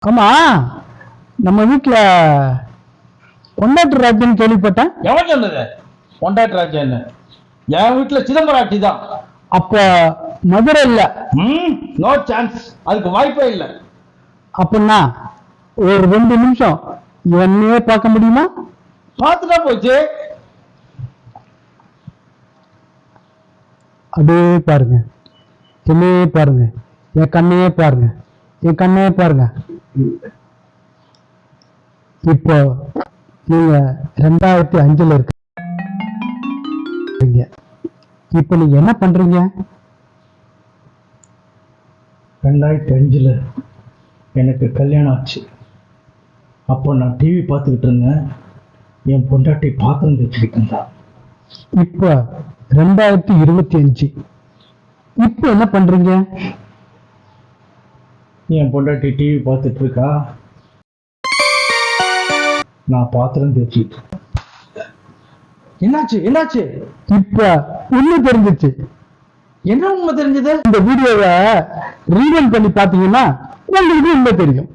ஆமா, நம்ம வீட்டுல பொண்டாட்டி ராஜ்யம் கேள்விப்பட்டேன். எவன் சொன்னது பொண்டாட்டி ராஜ்யன்னு? என் வீட்டுல சிதம்பராட்சி தான். அப்ப மதுரை இல்ல? நோ சான்ஸ், அதுக்கு வாய்ப்பே இல்லை. அப்படின்னா ஒரு 2 நிமிஷம் என்னையே பார்க்க முடியுமா? பார்த்துட்டா போச்சு. அப்படியே பாருங்க, என்னையே பாருங்க, என் கண்ணையே பாருங்க, என் கண்ணையே பாருங்க. இப்போ நீங்க 2005 இருக்கீங்க. இப்போ நீங்க என்ன பண்றீங்க? 2005 எனக்கு கல்யாணம் ஆச்சு. அப்போ நான் டிவி பார்த்துக்கிட்டு இருந்தேன். என் பொண்டாட்டி பாத்திரம் தேய்ச்சிக்கிட்டு இருந்தா. இப்போ 2025. இப்போ என்ன பண்றீங்க? என் பொண்டாட்டி டிவி பார்த்துட்டு இருக்கா, நான் பாத்திரம் தேய்ச்சிட்டு. என்னாச்சு என்னாச்சு? இப்ப உண்மை தெரிஞ்சிச்சு. என்ன உண்மை தெரிஞ்சது? இந்த வீடியோவை ரீவைண்ட் பண்ணி பாத்தீங்கன்னா உங்களுக்கு உண்மை தெரியும்.